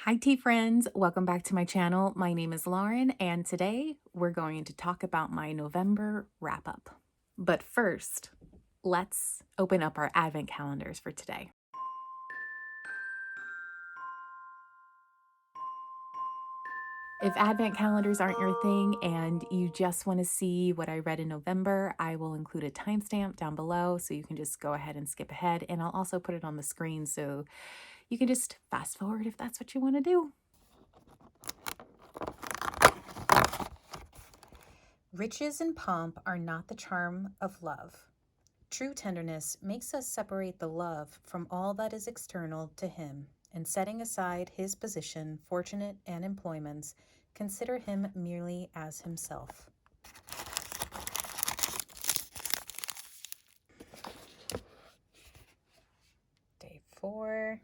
Hi tea friends, welcome back to my channel. My name is Lauren and today we're going to talk about my November wrap up. But first, let's open up our advent calendars for today. If advent calendars aren't your thing and you just want to see what I read in November, I will include a timestamp down below so you can just go ahead and skip ahead, and I'll also put it on the screen so you can just fast forward if that's what you want to do. Riches and pomp are not the charm of love. True tenderness makes us separate the love from all that is external to him, and setting aside his position, fortunate, and employments, consider him merely as himself. Day 4.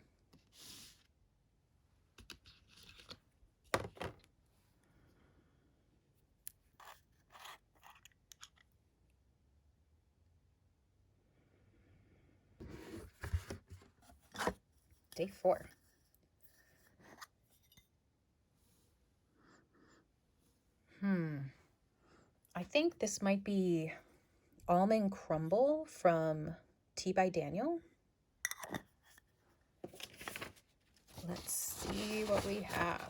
Day 4. I think this might be almond crumble from Tea by Daniel. Let's see what we have.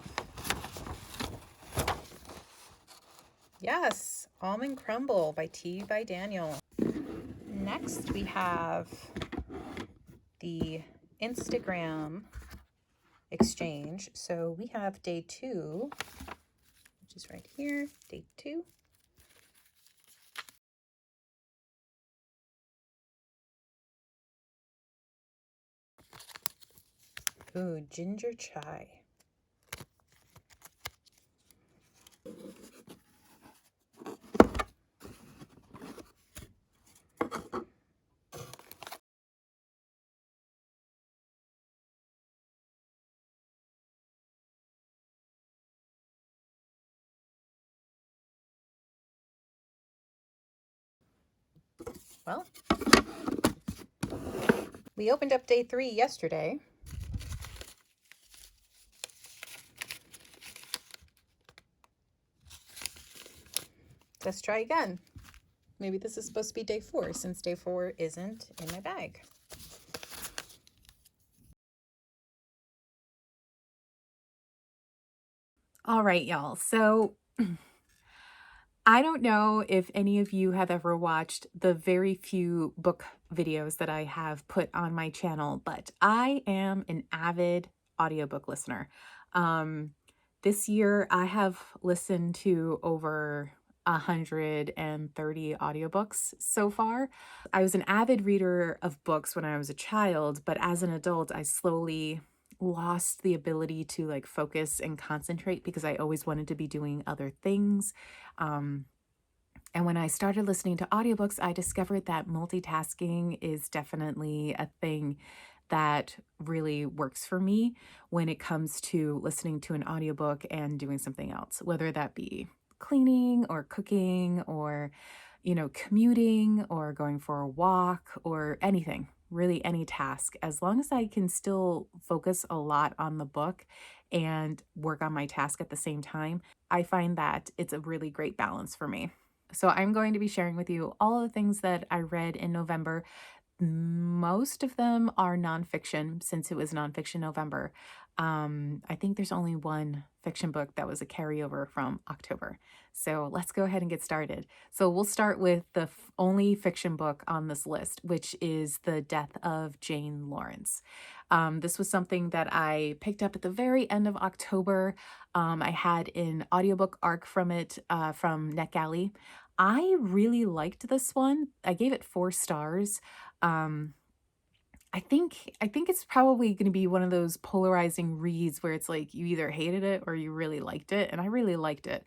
Yes, almond crumble by Tea by Daniel. Next we have the Instagram exchange. So we have day 2, which is right here, day 2. Ooh, ginger chai. Well, we opened up day 3 yesterday. Let's try again. Maybe this is supposed to be day 4 since day 4 isn't in my bag. All right, y'all. So I don't know if any of you have ever watched the very few book videos that I have put on my channel, but I am an avid audiobook listener. This year I have listened to over 130 audiobooks so far. I was an avid reader of books when I was a child, but as an adult, I slowly lost the ability to like focus and concentrate because I always wanted to be doing other things. And when I started listening to audiobooks, I discovered that multitasking is definitely a thing that really works for me when it comes to listening to an audiobook and doing something else, whether that be cleaning or cooking or, commuting or going for a walk or anything, really any task. As long as I can still focus a lot on the book and work on my task at the same time, I find that it's a really great balance for me. So I'm going to be sharing with you all of the things that I read in November. Most of them are nonfiction since it was Nonfiction November. I think there's only one fiction book that was a carryover from October. So let's go ahead and get started. So we'll start with the only fiction book on this list, which is The Death of Jane Lawrence. This was something that I picked up at the very end of October. I had an audiobook arc from it from NetGalley. I really liked this one. I gave it 4 stars. I think it's probably going to be one of those polarizing reads where it's like you either hated it or you really liked it, and I really liked it.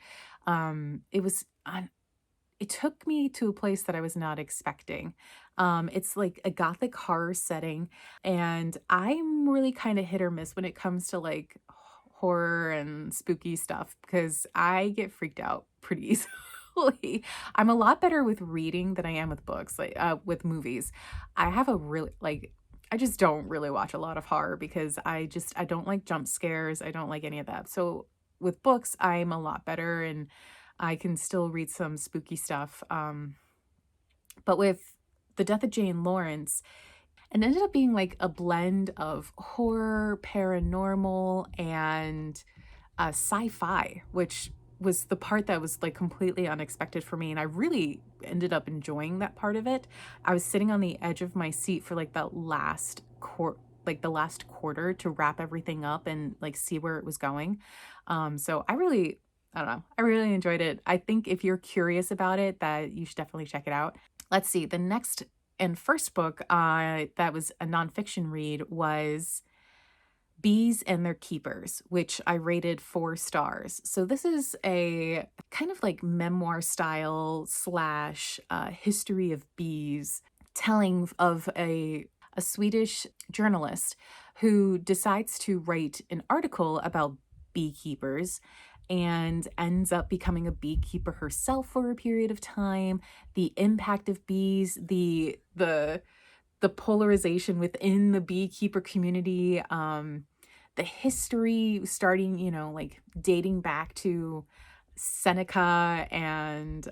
It took me to a place that I was not expecting. It's like a gothic horror setting, and I'm really kind of hit or miss when it comes to like horror and spooky stuff because I get freaked out pretty easily. I'm a lot better with reading than I am with books, like with movies. I have a really I just don't really watch a lot of horror because I don't like jump scares. I don't like any of that. So with books, I'm a lot better and I can still read some spooky stuff. But with The Death of Jane Lawrence, it ended up being like a blend of horror, paranormal, and sci-fi, which was the part that was like completely unexpected for me. And I really ended up enjoying that part of it. I was sitting on the edge of my seat for like the last quarter to wrap everything up and like see where it was going. So I don't know. I really enjoyed it. I think if you're curious about it, that you should definitely check it out. Let's see. The next and first book that was a nonfiction read was Bees and Their Keepers, which I rated 4 stars. So this is a kind of like memoir style slash history of bees, telling of a Swedish journalist who decides to write an article about beekeepers and ends up becoming a beekeeper herself for a period of time, the impact of bees, the polarization within the beekeeper community, the history starting, like dating back to Seneca and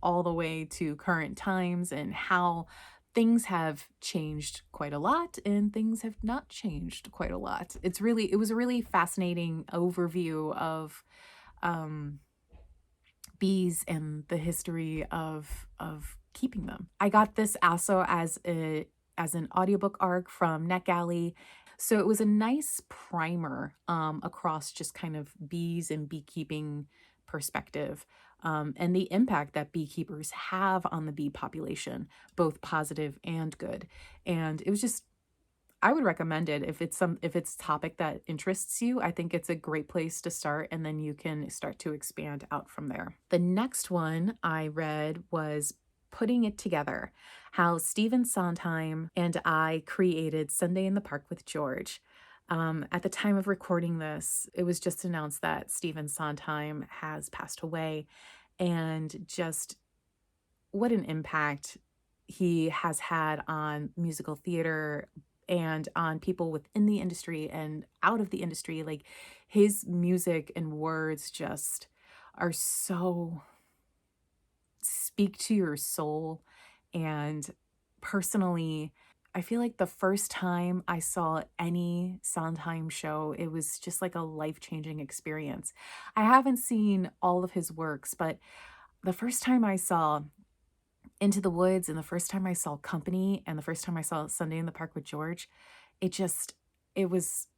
all the way to current times, and how things have changed quite a lot and things have not changed quite a lot. It was a really fascinating overview of um, bees and the history of keeping them. I got this also as an audiobook arc from NetGalley. So it was a nice primer across just kind of bees and beekeeping perspective, and the impact that beekeepers have on the bee population, both positive and good. And it was just I would recommend it if it's a topic that interests you. I think it's a great place to start, and then you can start to expand out from there. The next one I read was Putting It Together: How Stephen Sondheim and I Created Sunday in the Park with George. At the time of recording this, it was just announced that Stephen Sondheim has passed away, and just what an impact he has had on musical theater and on people within the industry and out of the industry. Like, his music and words just are so speak to your soul. And personally, I feel like the first time I saw any Sondheim show, it was just like a life-changing experience. I haven't seen all of his works, but the first time I saw Into the Woods and the first time I saw Company and the first time I saw Sunday in the Park with George, it just it was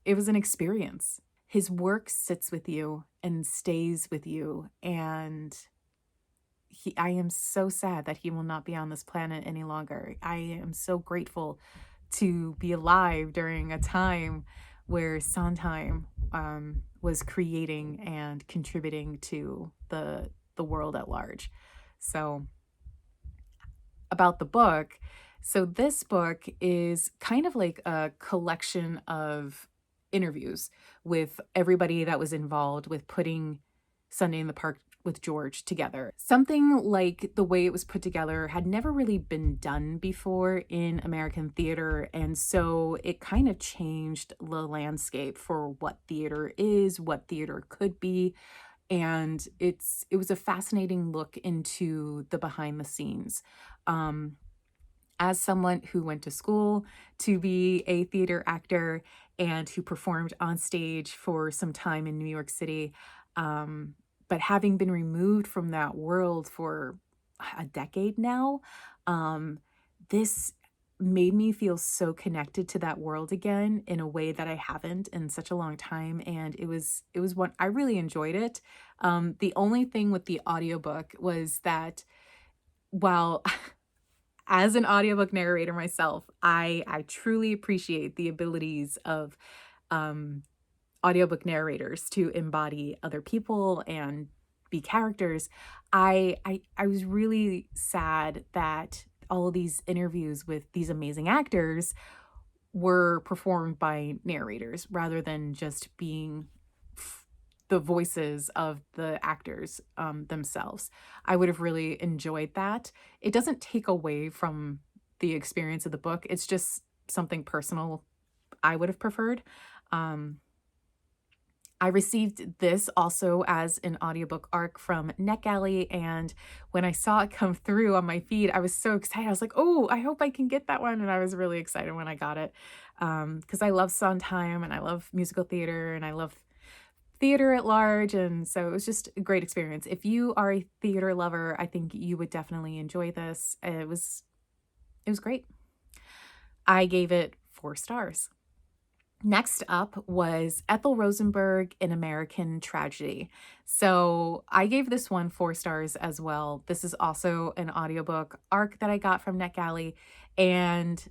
it was an experience. His work sits with you and stays with you, and I am so sad that he will not be on this planet any longer. I am so grateful to be alive during a time where Sondheim was creating and contributing to the world at large. So about the book, so this book is kind of like a collection of interviews with everybody that was involved with putting Sunday in the Park with George together. Something like the way it was put together had never really been done before in American theater, and so it kind of changed the landscape for what theater is, what theater could be, and it was a fascinating look into the behind the scenes. Um, as someone who went to school to be a theater actor and who performed on stage for some time in New York City, but having been removed from that world for a decade now, this made me feel so connected to that world again in a way that I haven't in such a long time. And it was one I really enjoyed it. The only thing with the audiobook was that while as an audiobook narrator myself, I truly appreciate the abilities of um, audiobook narrators to embody other people and be characters. I was really sad that all of these interviews with these amazing actors were performed by narrators rather than just being the voices of the actors themselves. I would have really enjoyed that. It doesn't take away from the experience of the book. It's just something personal I would have preferred. Um, I received this also as an audiobook arc from NetGalley, and when I saw it come through on my feed, I was so excited. I was like, "Oh, I hope I can get that one," and I was really excited when I got it, because I love Sondheim, and I love musical theater, and I love theater at large, and so it was just a great experience. If you are a theater lover, I think you would definitely enjoy this. It was great. I gave it 4 stars. Next up was Ethel Rosenberg, An American Tragedy. So I gave this one 4 stars as well. This is also an audiobook arc that I got from NetGalley. And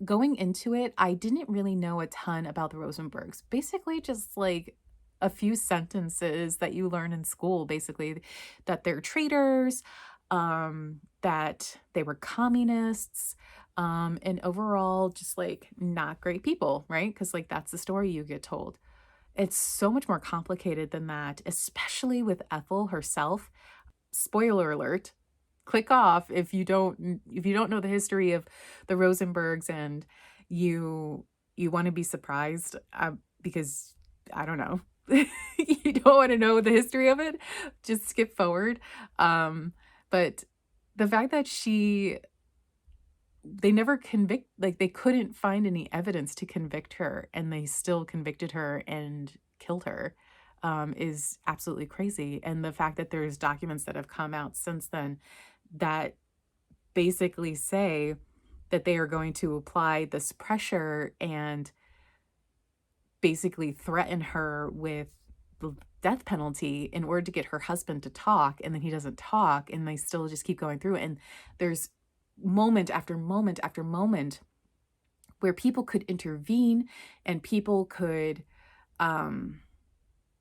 going into it, I didn't really know a ton about the Rosenbergs. Basically, just like a few sentences that you learn in school, basically, that they're traitors, that they were communists, and overall, just like not great people, right? Because, like, that's the story you get told. It's so much more complicated than that, especially with Ethel herself. Spoiler alert, click off if you don't know the history of the Rosenbergs, and you want to be surprised, because I don't know. You don't want to know the history of it, just skip forward. But the fact that they never like, they couldn't find any evidence to convict her, and they still convicted her and killed her, is absolutely crazy. And the fact that there's documents that have come out since then that basically say that they are going to apply this pressure and basically threaten her with the death penalty in order to get her husband to talk, and then he doesn't talk, and they still just keep going through it. And there's moment after moment after moment where people could intervene, and people could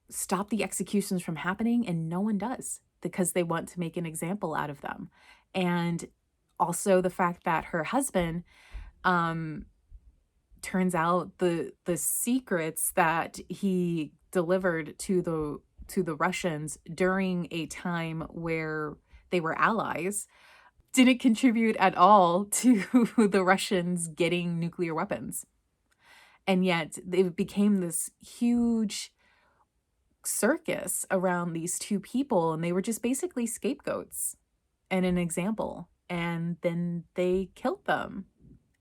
stop the executions from happening, and no one does, because they want to make an example out of them. And also the fact that her husband, um turns out the secrets that he delivered to the Russians during a time where they were allies didn't contribute at all to the Russians getting nuclear weapons. And yet it became this huge circus around these two people, and they were just basically scapegoats and an example. And then they killed them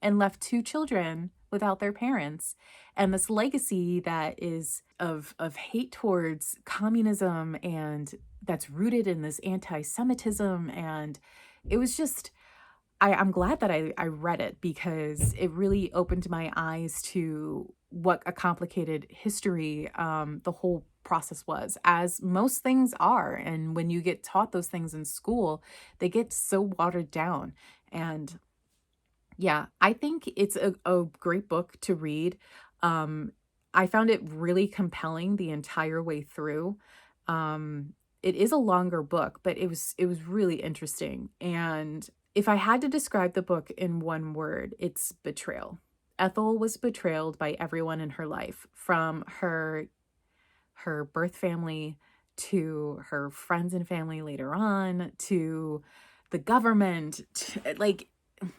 and left 2 children without their parents. And this legacy that is of hate towards communism, and that's rooted in this anti-Semitism. And it was just, I'm glad that I read it, because it really opened my eyes to what a complicated history the whole process was, as most things are. And when you get taught those things in school, they get so watered down. And yeah, I think it's a great book to read. Um, I found it really compelling the entire way through. It is a longer book, but it was really interesting. And if I had to describe the book in one word, it's betrayal. Ethel was betrayed by everyone in her life, from her birth family to her friends and family later on, to the government, like,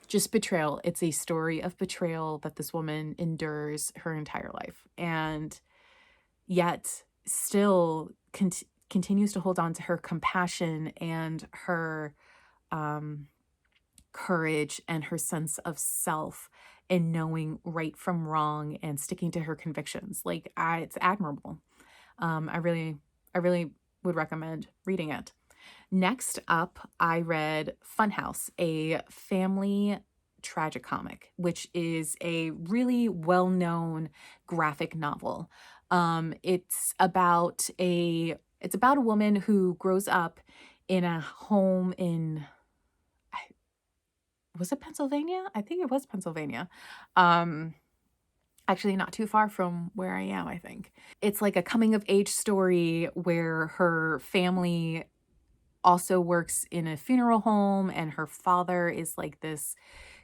just betrayal. It's a story of betrayal that this woman endures her entire life, and yet still continues to hold on to her compassion and her courage and her sense of self, and knowing right from wrong and sticking to her convictions. Like, it's admirable. I really would recommend reading it. Next up, I read Funhouse, a family tragicomic, which is a really well-known graphic novel. It's about a woman who grows up in a home in, was it Pennsylvania? I think it was Pennsylvania. Actually, not too far from where I am, I think. It's like a coming of age story where her family also works in a funeral home, and her father is like this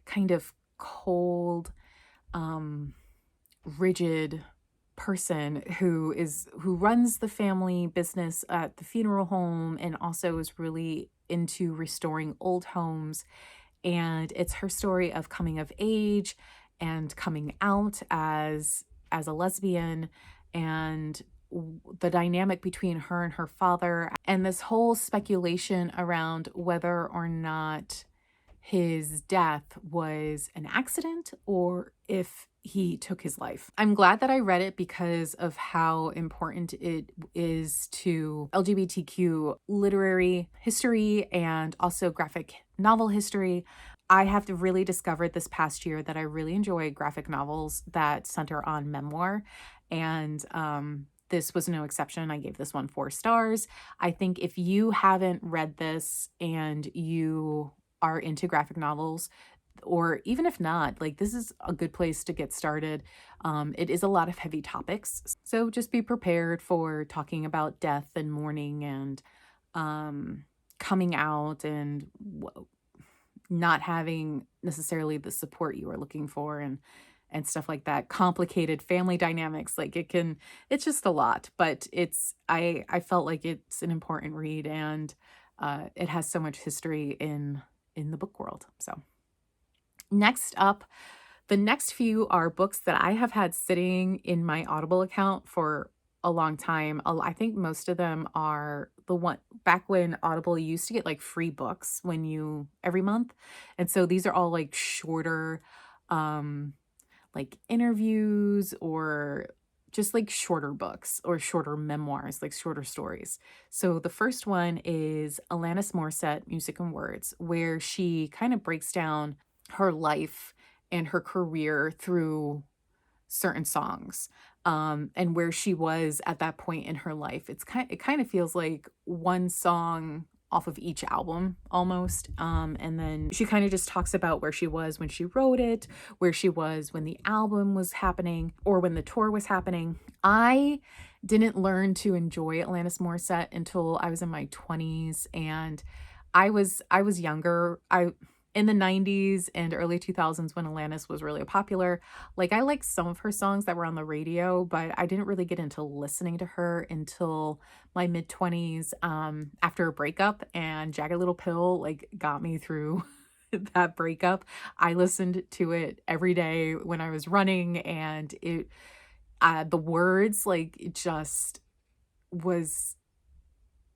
kind of cold, rigid person who runs the family business at the funeral home, and also is really into restoring old homes. and it's her story of coming of age and coming out as a lesbian, and the dynamic between her and her father, and this whole speculation around whether or not his death was an accident or if he took his life. I'm glad that I read it because of how important it is to LGBTQ literary history and also graphic novel history. I have really discovered this past year that I really enjoy graphic novels that center on memoir, and this was no exception. I gave this one 4 stars. I think if you haven't read this and you are into graphic novels, or even if not, like, this is a good place to get started. It is a lot of heavy topics, so just be prepared for talking about death and mourning and coming out and not having necessarily the support you are looking for, and stuff like that. Complicated family dynamics, like it's just a lot, but I felt like it's an important read, and it has so much history in the book world. So next up, the next few are books that I have had sitting in my Audible account for a long time. I think most of them are the one back when Audible used to get like free books when you every month. And so these are all like shorter um like interviews, or just like shorter books or shorter memoirs, like shorter stories. So the first one is Alanis Morissette, Music and Words, where she kind of breaks down her life and her career through certain songs, and where she was at that point in her life. It kind of feels like one song off of each album almost. And then she kind of just talks about where she was when she wrote it, where she was when the album was happening, or when the tour was happening. I didn't learn to enjoy Alanis Morissette until I was in my 20s, and I was younger. I In the 90s and early 2000s, when Alanis was really popular, like, I liked some of her songs that were on the radio, but I didn't really get into listening to her until my mid-20s, after a breakup, and Jagged Little Pill, like, got me through that breakup. I listened to it every day when I was running, and the words, like, it just was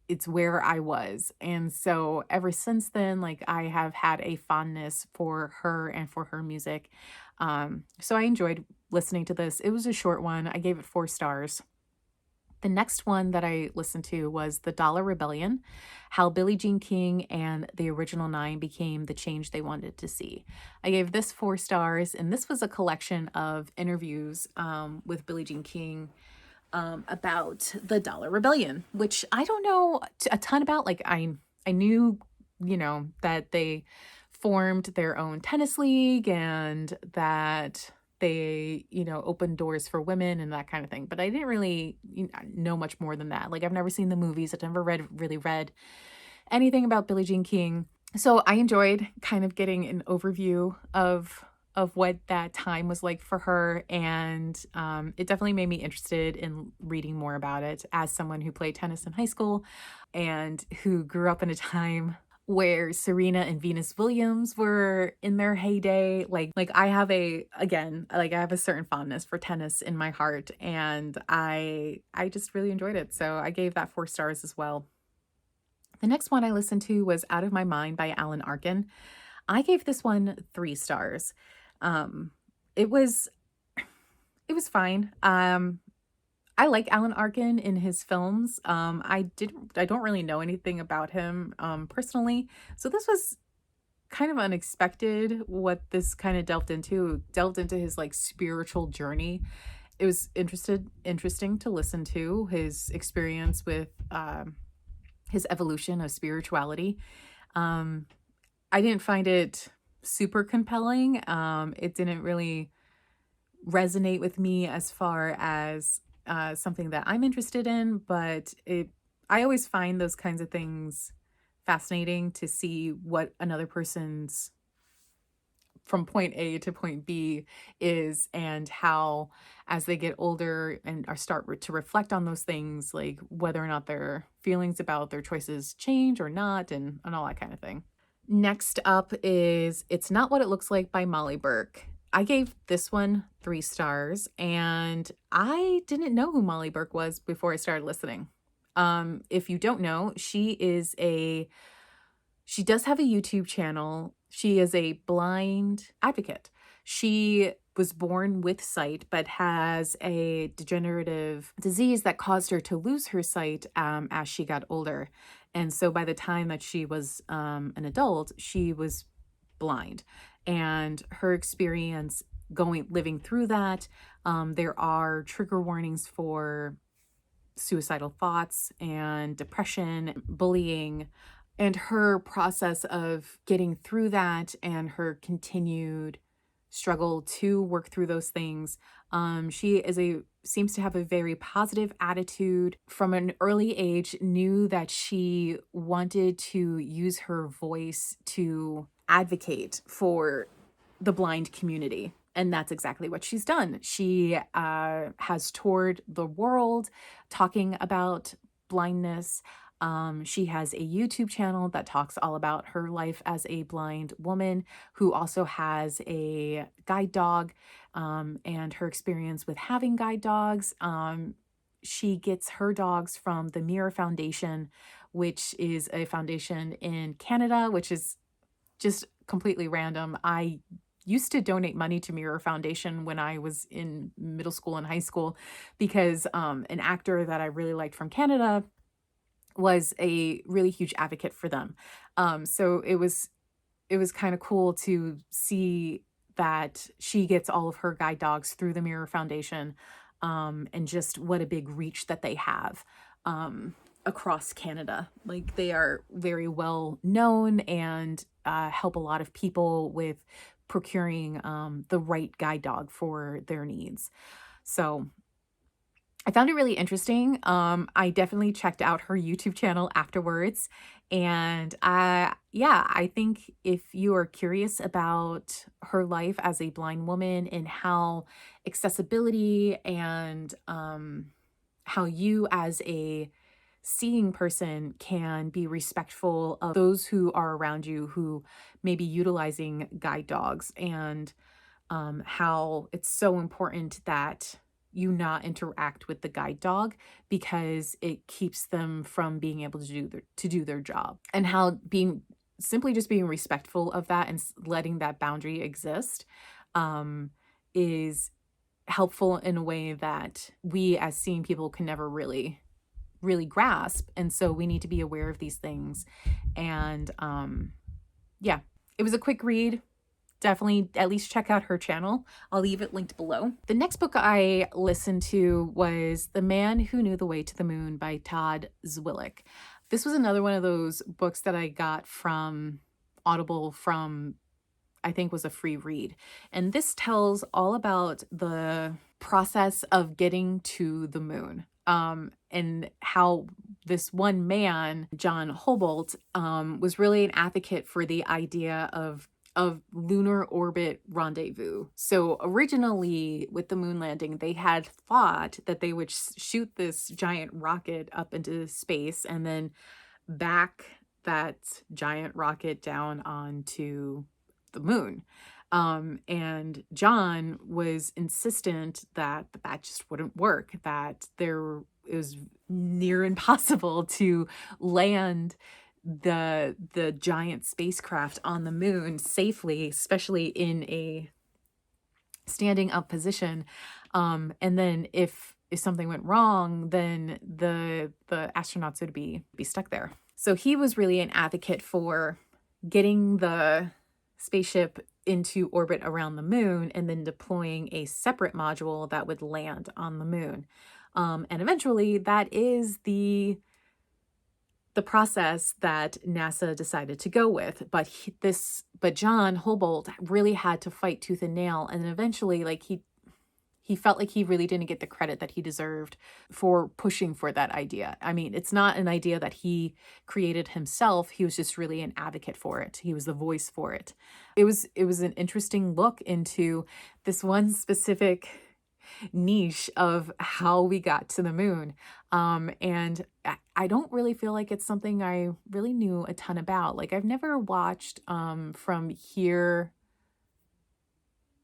it's where I was. And so ever since then, like, I have had a fondness for her and for her music. So I enjoyed listening to this. It was a short one. I gave it 4 stars. The next one that I listened to was The Dollar Rebellion: How Billie Jean King and the Original Nine Became the Change They Wanted to See. I gave this 4 stars, and this was a collection of interviews with Billie Jean King about the Dollar Rebellion, which I don't know a ton about. Like, I knew, that they formed their own tennis league, and that they, opened doors for women and that kind of thing. But I didn't really know much more than that. Like, I've never seen the movies. I've never really read anything about Billie Jean King. So I enjoyed kind of getting an overview of what that time was like for her, and it definitely made me interested in reading more about it as someone who played tennis in high school and who grew up in a time where Serena and Venus Williams were in their heyday. Like I have I have a certain fondness for tennis in my heart, and I just really enjoyed it. So I gave that 4 stars as well. The next one I listened to was Out of My Mind by Alan Arkin. I gave this one 3 stars. Um, it was it was fine. I like Alan Arkin in his films. I don't really know anything about him personally, so this was kind of unexpected what this kind of delved into his like spiritual journey. It was interesting to listen to his experience with his evolution of spirituality. Um, I didn't find it super compelling. It didn't really resonate with me as far as something that I'm interested in, but I always find those kinds of things fascinating, to see what another person's from point A to point B is, and how, as they get older and are start to reflect on those things, like whether or not their feelings about their choices change or not, and all that kind of thing. Next up is It's Not What It Looks Like by Molly Burke. I gave this one 3 stars, and I didn't know who Molly Burke was before I started listening. If you don't know, she does have a YouTube channel. She is a blind advocate. She was born with sight, but has a degenerative disease that caused her to lose her sight as she got older. And so by the time that she was an adult, she was blind. And her experience living through that, there are trigger warnings for suicidal thoughts and depression, bullying, and her process of getting through that and her continued struggle to work through those things. She seems to have a very positive attitude. From an early age, knew that she wanted to use her voice to advocate for the blind community. And that's exactly what she's done. She has toured the world talking about blindness. She has a YouTube channel that talks all about her life as a blind woman who also has a guide dog, and her experience with having guide dogs. She gets her dogs from the Mirror Foundation, which is a foundation in Canada, which is just completely random. I used to donate money to Mirror Foundation when I was in middle school and high school because an actor that I really liked from Canada was a really huge advocate for them. So it was kind of cool to see that she gets all of her guide dogs through the Mirror Foundation, and just what a big reach that they have across Canada. Like, they are very well known and help a lot of people with procuring the right guide dog for their needs. So I found it really interesting. I definitely checked out her YouTube channel afterwards. And yeah, I think if you are curious about her life as a blind woman and how accessibility and how you as a seeing person can be respectful of those who are around you who may be utilizing guide dogs, and how it's so important that you not interact with the guide dog because it keeps them from being able to do their job, and how just being respectful of that and letting that boundary exist is helpful in a way that we as seeing people can never really grasp. And so we need to be aware of these things. And yeah, it was a quick read. Definitely at least check out her channel. I'll leave it linked below. The next book I listened to was The Man Who Knew the Way to the Moon by Todd Zwillich. This was another one of those books that I got from Audible from, I think, was a free read. And this tells all about the process of getting to the moon. And how this one man, John Hobolt, was really an advocate for the idea of lunar orbit rendezvous. So originally with the moon landing, they had thought that they would shoot this giant rocket up into space and then back that giant rocket down onto the moon. And John was insistent that that just wouldn't work, that it was near impossible to land the giant spacecraft on the moon safely, especially in a standing up position. And then if something went wrong, then the astronauts would be stuck there. So he was really an advocate for getting the spaceship into orbit around the moon and then deploying a separate module that would land on the moon. And eventually that is the process that NASA decided to go with. But John Hobolt really had to fight tooth and nail. And eventually, like, he felt like he really didn't get the credit that he deserved for pushing for that idea. I mean, it's not an idea that he created himself. He was just really an advocate for it. He was the voice for it. It was an interesting look into this one specific niche of how we got to the moon. And I don't really feel like it's something I really knew a ton about. Like I've never watched From Here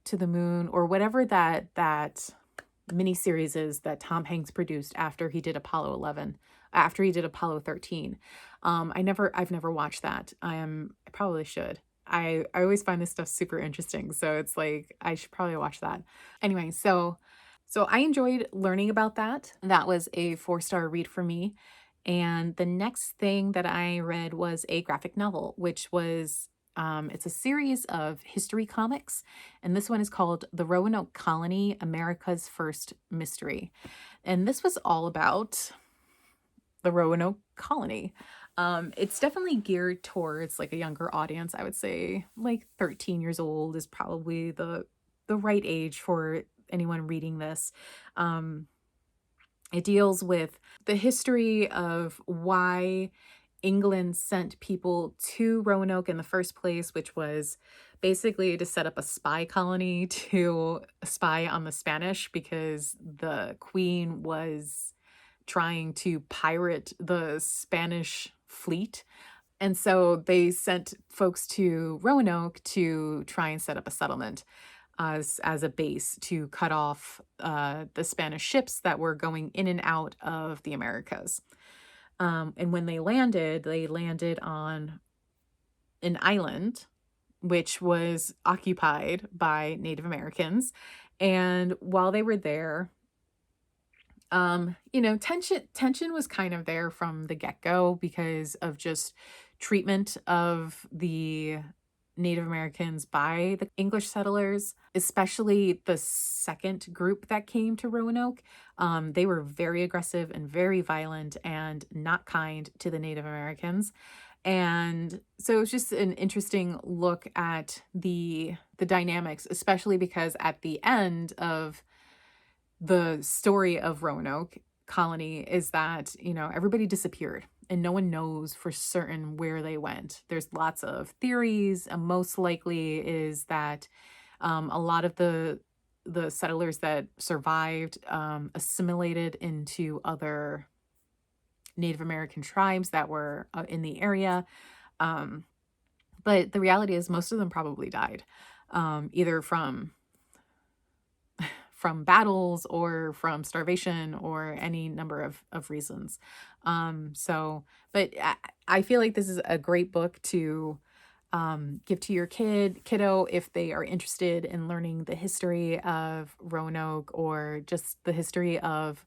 to the Moon or whatever that miniseries is that Tom Hanks produced after he did Apollo 11, after he did Apollo 13. I've never watched that. I probably should. I always find this stuff super interesting, so it's like I should probably watch that. Anyway, so I enjoyed learning about that. That was a 4-star read for me. And the next thing that I read was a graphic novel, which was it's a series of history comics, and this one is called The Roanoke Colony, America's First Mystery. And this was all about the Roanoke Colony. It's definitely geared towards like a younger audience. I would say like 13 years old is probably the right age for anyone reading this. It deals with the history of why England sent people to Roanoke in the first place, which was basically to set up a spy colony to spy on the Spanish because the Queen was trying to pirate the Spanish fleet. And so they sent folks to Roanoke to try and set up a settlement as a base to cut off the Spanish ships that were going in and out of the Americas. And when they landed on an island, which was occupied by Native Americans. And while they were there, tension was kind of there from the get-go because of just treatment of the Native Americans by the English settlers, especially the second group that came to Roanoke. They were very aggressive and very violent and not kind to the Native Americans. And so it's just an interesting look at the dynamics, especially because at the end of the story of Roanoke Colony is that, everybody disappeared and no one knows for certain where they went. There's lots of theories, and most likely is that a lot of the settlers that survived assimilated into other Native American tribes that were in the area. But the reality is most of them probably died, either from battles or from starvation or any number of reasons. But I feel like this is a great book to give to your kiddo if they are interested in learning the history of Roanoke or just the history of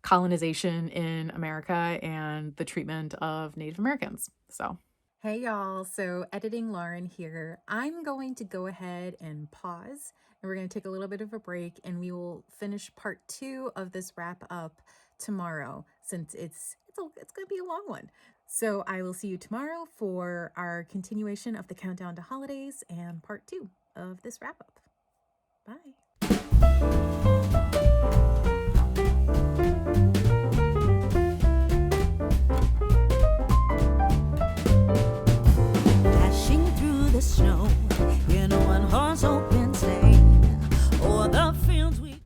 colonization in America and the treatment of Native Americans. So, hey y'all, so editing Lauren here. I'm going to go ahead and pause and we're going to take a little bit of a break and we will finish part 2 of this wrap up tomorrow since it's going to be a long one. So I will see you tomorrow for our continuation of the countdown to holidays and part 2 of this wrap up. Bye.